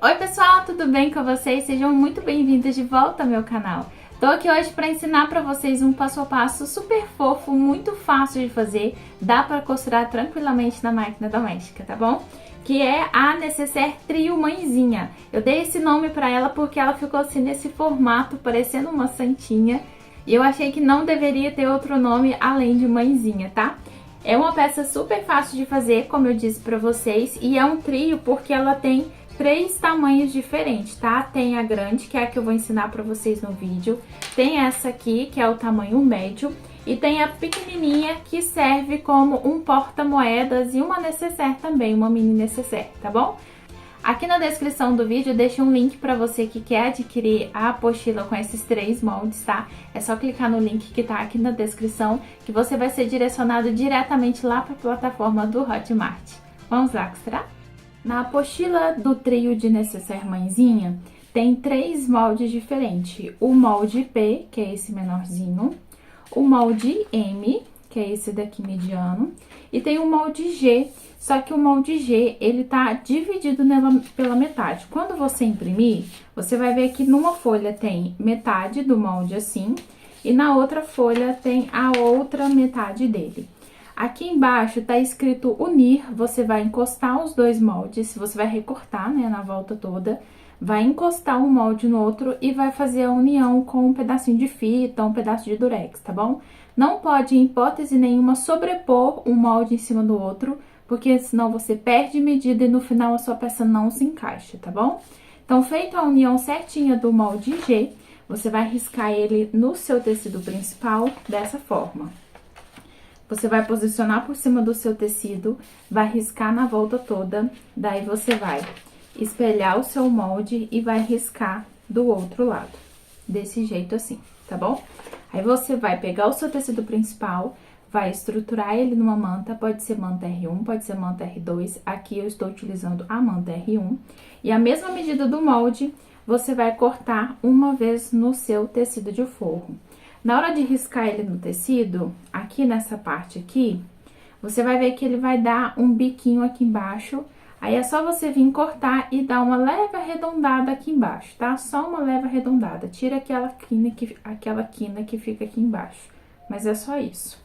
Oi pessoal, tudo bem com vocês? Sejam muito bem-vindos de volta ao meu canal. Tô aqui hoje para ensinar para vocês um passo a passo super fofo, muito fácil de fazer, dá para costurar tranquilamente na máquina doméstica, tá bom? Que é a Necessaire Trio Mãezinha. Eu dei esse nome para ela porque ela ficou assim nesse formato, parecendo uma santinha, e eu achei que não deveria ter outro nome além de Mãezinha, tá? É uma peça super fácil de fazer, como eu disse para vocês, e é um trio porque ela tem 3 tamanhos diferentes, tá? Tem a grande, que é a que eu vou ensinar pra vocês no vídeo. Tem essa aqui, que é o tamanho médio. E tem a pequenininha, que serve como um porta-moedas e uma necessaire também, uma mini necessaire, tá bom? Aqui na descrição do vídeo eu deixo um link pra você que quer adquirir a apostila com esses 3 moldes, tá? É só clicar no link que tá aqui na descrição, que você vai ser direcionado diretamente lá pra plataforma do Hotmart. Vamos lá costurar? Na apostila do trio de Necessaire Mãezinha, tem 3 moldes diferentes. O molde P, que é esse menorzinho, o molde M, que é esse daqui mediano, e tem o molde G, só que o molde G, ele tá dividido pela metade. Quando você imprimir, você vai ver que numa folha tem metade do molde assim, e na outra folha tem a outra metade dele. Aqui embaixo tá escrito unir, você vai encostar os 2 moldes, você vai recortar, né, na volta toda, vai encostar um molde no outro e vai fazer a união com um pedacinho de fita, um pedaço de durex, tá bom? Não pode, em hipótese nenhuma, sobrepor um molde em cima do outro, porque senão você perde medida e no final a sua peça não se encaixa, tá bom? Então, feita a união certinha do molde G, você vai riscar ele no seu tecido principal dessa forma. Você vai posicionar por cima do seu tecido, vai riscar na volta toda, daí você vai espelhar o seu molde e vai riscar do outro lado, desse jeito assim, tá bom? Aí você vai pegar o seu tecido principal, vai estruturar ele numa manta, pode ser manta R1, pode ser manta R2, aqui eu estou utilizando a manta R1, e a mesma medida do molde, você vai cortar uma vez no seu tecido de forro. Na hora de riscar ele no tecido, aqui nessa parte aqui, você vai ver que ele vai dar um biquinho aqui embaixo. Aí é só você vir cortar e dar uma leve arredondada aqui embaixo, tá? Só uma leve arredondada. Tira aquela quina que fica aqui embaixo. Mas é só isso.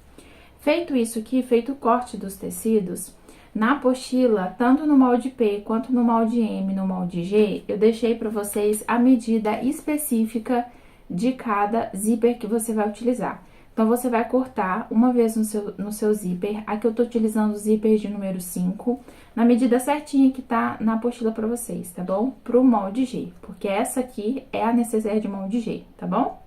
Feito isso aqui, feito o corte dos tecidos, na apostila, tanto no molde P quanto no molde M e no molde G, eu deixei pra vocês a medida específica de cada zíper que você vai utilizar. Então, você vai cortar uma vez no seu zíper. Aqui eu tô utilizando o zíper de número 5, na medida certinha que tá na apostila pra vocês, tá bom? Pro molde G, porque essa aqui é a necessaire de molde G, tá bom?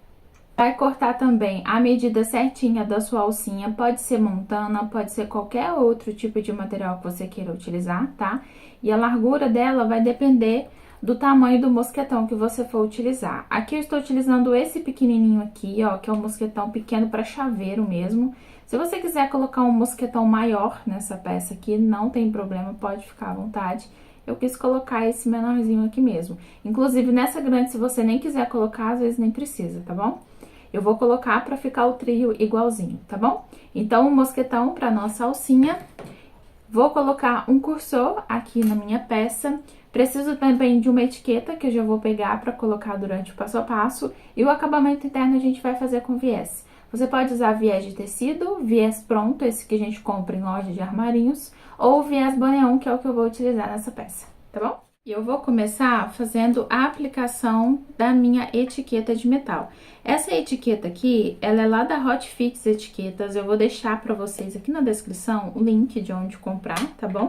Vai cortar também a medida certinha da sua alcinha, pode ser montana, pode ser qualquer outro tipo de material que você queira utilizar, tá? E a largura dela vai depender do tamanho do mosquetão que você for utilizar. Aqui eu estou utilizando esse pequenininho aqui, ó, que é um mosquetão pequeno para chaveiro mesmo. Se você quiser colocar um mosquetão maior nessa peça aqui, não tem problema, pode ficar à vontade. Eu quis colocar esse menorzinho aqui mesmo. Inclusive, nessa grande, se você nem quiser colocar, às vezes nem precisa, tá bom? Eu vou colocar para ficar o trio igualzinho, tá bom? Então, um mosquetão para nossa alcinha. Vou colocar um cursor aqui na minha peça. Preciso também de uma etiqueta que eu já vou pegar para colocar durante o passo a passo. E o acabamento interno a gente vai fazer com viés. Você pode usar viés de tecido, viés pronto, esse que a gente compra em loja de armarinhos, ou viés boneon, que é o que eu vou utilizar nessa peça, tá bom? E eu vou começar fazendo a aplicação da minha etiqueta de metal. Essa etiqueta aqui, ela é lá da Hot Fix Etiquetas, eu vou deixar pra vocês aqui na descrição o link de onde comprar, tá bom?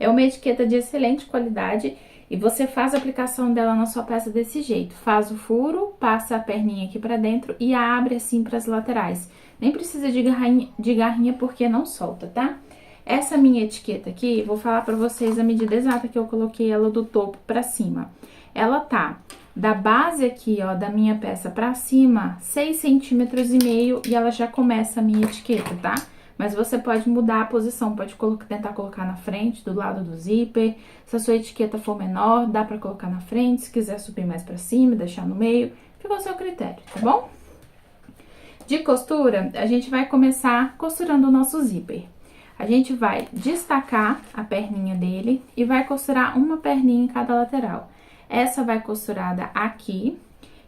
É uma etiqueta de excelente qualidade e você faz a aplicação dela na sua peça desse jeito. Faz o furo, passa a perninha aqui pra dentro e abre assim pras laterais. Nem precisa de garrinha porque não solta, tá? Essa minha etiqueta aqui, vou falar pra vocês a medida exata que eu coloquei ela do topo pra cima. Ela tá da base aqui, ó, da minha peça pra cima, 6,5 centímetros e ela já começa a minha etiqueta, tá? Mas você pode mudar a posição, pode tentar colocar na frente, do lado do zíper. Se a sua etiqueta for menor, dá pra colocar na frente, se quiser subir mais pra cima, deixar no meio, fica ao seu critério, tá bom? De costura, a gente vai começar costurando o nosso zíper. A gente vai destacar a perninha dele e vai costurar uma perninha em cada lateral. Essa vai costurada aqui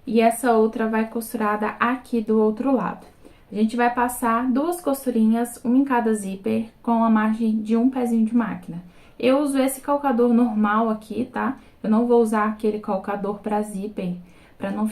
e essa outra vai costurada aqui do outro lado. A gente vai passar 2 costurinhas, uma em cada zíper, com a margem de um pezinho de máquina. Eu uso esse calcador normal aqui, tá? Eu não vou usar aquele calcador pra zíper, pra não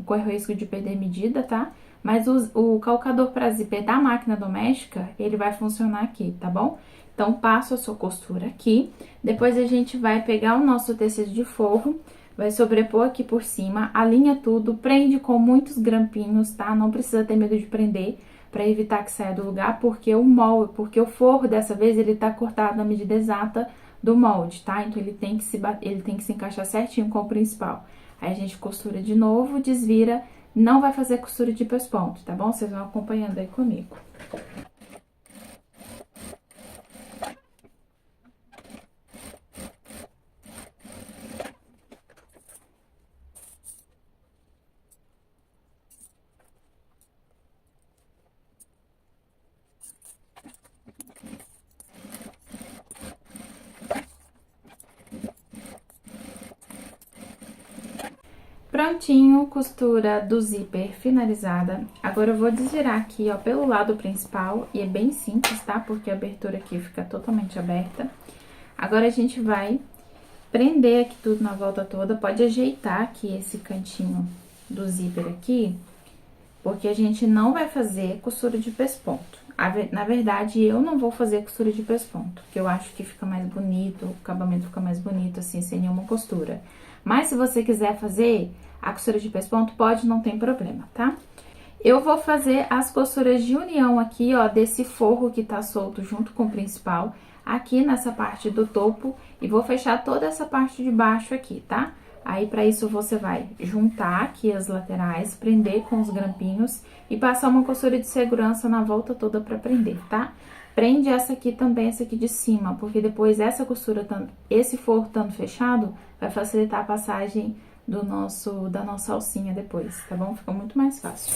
correr o risco de perder medida, tá? Mas o calcador pra zíper da máquina doméstica, ele vai funcionar aqui, tá bom? Então, passo a sua costura aqui, depois a gente vai pegar o nosso tecido de forro, vai sobrepor aqui por cima, alinha tudo, prende com muitos grampinhos, tá? Não precisa ter medo de prender, pra evitar que saia do lugar, porque o forro dessa vez, ele tá cortado na medida exata do molde, tá? Então, ele tem que se encaixar certinho com o principal. Aí, a gente costura de novo, desvira, não vai fazer costura de pesponto, tá bom? Vocês vão acompanhando aí comigo. Prontinho, costura do zíper finalizada. Agora, eu vou desvirar aqui, ó, pelo lado principal, e é bem simples, tá? Porque a abertura aqui fica totalmente aberta. Agora, a gente vai prender aqui tudo na volta toda, pode ajeitar aqui esse cantinho do zíper aqui, porque a gente não vai fazer costura de pesponto. Na verdade, eu não vou fazer costura de pesponto, porque eu acho que fica mais bonito, o acabamento fica mais bonito assim, sem nenhuma costura. Mas se você quiser fazer a costura de pesponto, pode, não tem problema, tá? Eu vou fazer as costuras de união aqui, ó, desse forro que tá solto junto com o principal, aqui nessa parte do topo, e vou fechar toda essa parte de baixo aqui, tá? Aí, pra isso, você vai juntar aqui as laterais, prender com os grampinhos e passar uma costura de segurança na volta toda pra prender, tá? Prende essa aqui também, essa aqui de cima, porque depois essa costura, esse forro estando fechado, vai facilitar a passagem da nossa alcinha depois, tá bom? Fica muito mais fácil.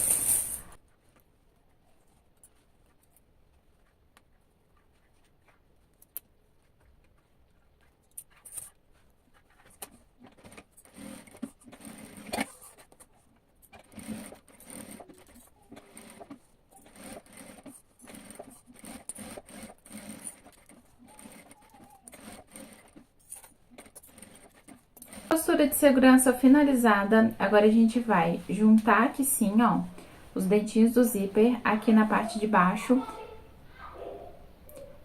Costura de segurança finalizada, agora a gente vai juntar aqui sim, ó, os dentinhos do zíper aqui na parte de baixo.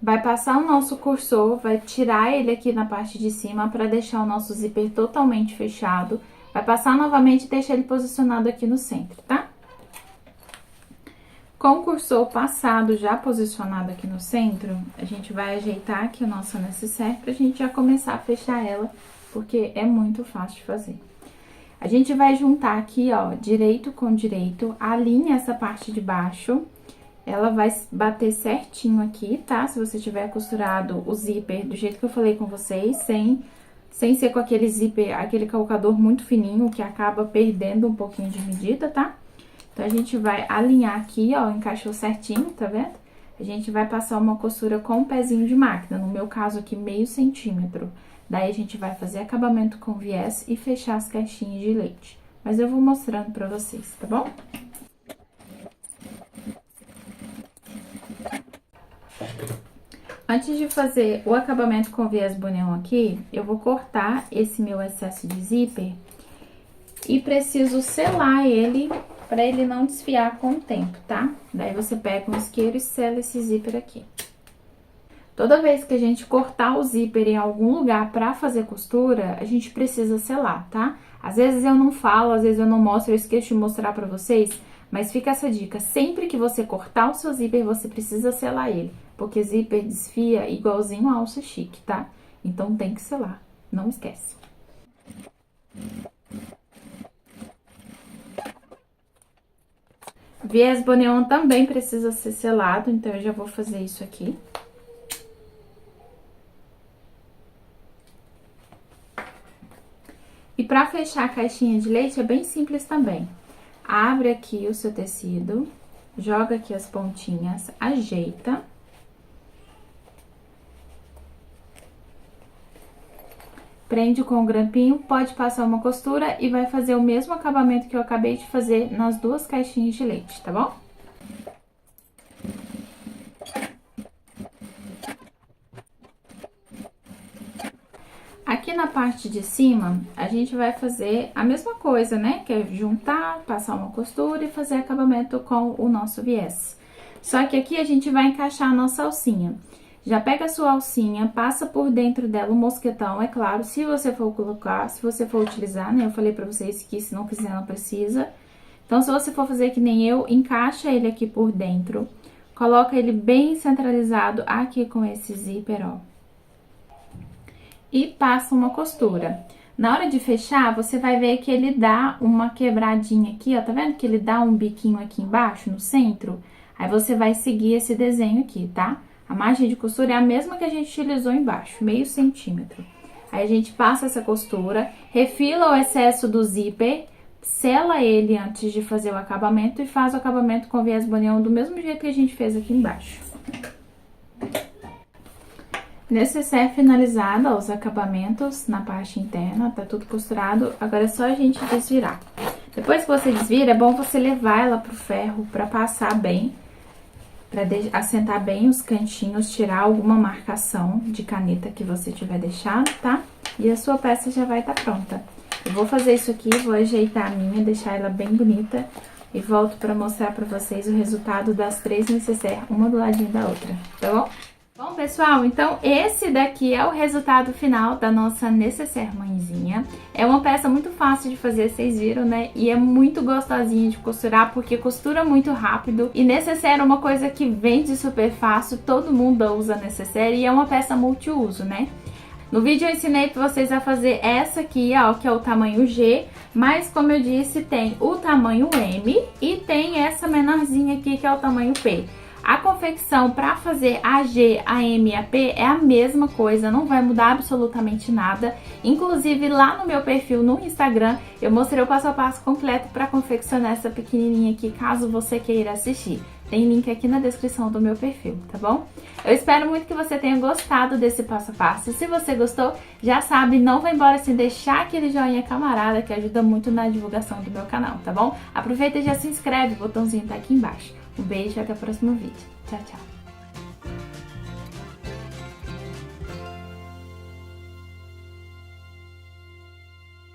Vai passar o nosso cursor, vai tirar ele aqui na parte de cima pra deixar o nosso zíper totalmente fechado. Vai passar novamente e deixar ele posicionado aqui no centro, tá? Com o cursor passado, já posicionado aqui no centro, a gente vai ajeitar aqui a nossa necessaire pra gente já começar a fechar ela, porque é muito fácil de fazer. A gente vai juntar aqui, ó, direito com direito, alinha essa parte de baixo, ela vai bater certinho aqui, tá? Se você tiver costurado o zíper do jeito que eu falei com vocês, sem ser com aquele zíper, aquele calcador muito fininho, que acaba perdendo um pouquinho de medida, tá? Então, a gente vai alinhar aqui, ó, encaixou certinho, tá vendo? A gente vai passar uma costura com um pezinho de máquina, no meu caso aqui, meio centímetro. Daí, a gente vai fazer acabamento com viés e fechar as caixinhas de leite. Mas eu vou mostrando pra vocês, tá bom? Antes de fazer o acabamento com viés boneon aqui, eu vou cortar esse meu excesso de zíper e preciso selar ele pra ele não desfiar com o tempo, tá? Daí, você pega um isqueiro e sela esse zíper aqui. Toda vez que a gente cortar o zíper em algum lugar pra fazer costura, a gente precisa selar, tá? Às vezes eu não falo, às vezes eu não mostro, eu esqueço de mostrar pra vocês, mas fica essa dica, sempre que você cortar o seu zíper, você precisa selar ele, porque zíper desfia igualzinho a alça chique, tá? Então, tem que selar, não esquece. Viés boneon também precisa ser selado, então eu já vou fazer isso aqui. E pra fechar a caixinha de leite é bem simples também. Abre aqui o seu tecido, joga aqui as pontinhas, ajeita. prende com o grampinho, pode passar uma costura e vai fazer o mesmo acabamento que eu acabei de fazer nas duas caixinhas de leite, tá bom? Aqui na parte de cima, a gente vai fazer a mesma coisa, né? Que é juntar, passar uma costura e fazer acabamento com o nosso viés. Só que aqui a gente vai encaixar a nossa alcinha. Já pega a sua alcinha, passa por dentro dela o mosquetão, é claro, se você for colocar, se você for utilizar, né? Eu falei pra vocês que se não quiser, não precisa. Então, se você for fazer que nem eu, encaixa ele aqui por dentro. Coloca ele bem centralizado aqui com esse zíper, ó. E passa uma costura. Na hora de fechar, você vai ver que ele dá uma quebradinha aqui, ó, tá vendo que ele dá um biquinho aqui embaixo, no centro? Aí, você vai seguir esse desenho aqui, tá? A margem de costura é a mesma que a gente utilizou embaixo, meio centímetro. Aí, a gente passa essa costura, refila o excesso do zíper, sela ele antes de fazer o acabamento e faz o acabamento com viés bonião do mesmo jeito que a gente fez aqui embaixo. Necessaire finalizado, ó, os acabamentos na parte interna, tá tudo costurado, agora é só a gente desvirar. Depois que você desvira, é bom você levar ela pro ferro pra passar bem, pra assentar bem os cantinhos, tirar alguma marcação de caneta que você tiver deixado, tá? E a sua peça já vai estar pronta. Eu vou fazer isso aqui, vou ajeitar a minha, deixar ela bem bonita e volto pra mostrar pra vocês o resultado das 3 necessaires, uma do ladinho da outra, tá bom? Bom, pessoal, então esse daqui é o resultado final da nossa necessaire mãezinha. É uma peça muito fácil de fazer, vocês viram, né? E é muito gostosinha de costurar, porque costura muito rápido. E necessaire é uma coisa que vende super fácil, todo mundo usa necessaire e é uma peça multiuso, né? No vídeo eu ensinei pra vocês a fazer essa aqui, ó, que é o tamanho G, mas como eu disse, tem o tamanho M e tem essa menorzinha aqui, que é o tamanho P. A confecção para fazer a G, a M e a P é a mesma coisa, não vai mudar absolutamente nada. Inclusive, lá no meu perfil no Instagram, eu mostrei o passo a passo completo para confeccionar essa pequenininha aqui, caso você queira assistir. Tem link aqui na descrição do meu perfil, tá bom? Eu espero muito que você tenha gostado desse passo a passo. Se você gostou, já sabe, não vai embora sem deixar aquele joinha camarada, que ajuda muito na divulgação do meu canal, tá bom? Aproveita e já se inscreve, o botãozinho tá aqui embaixo. Um beijo e até o próximo vídeo. Tchau, tchau!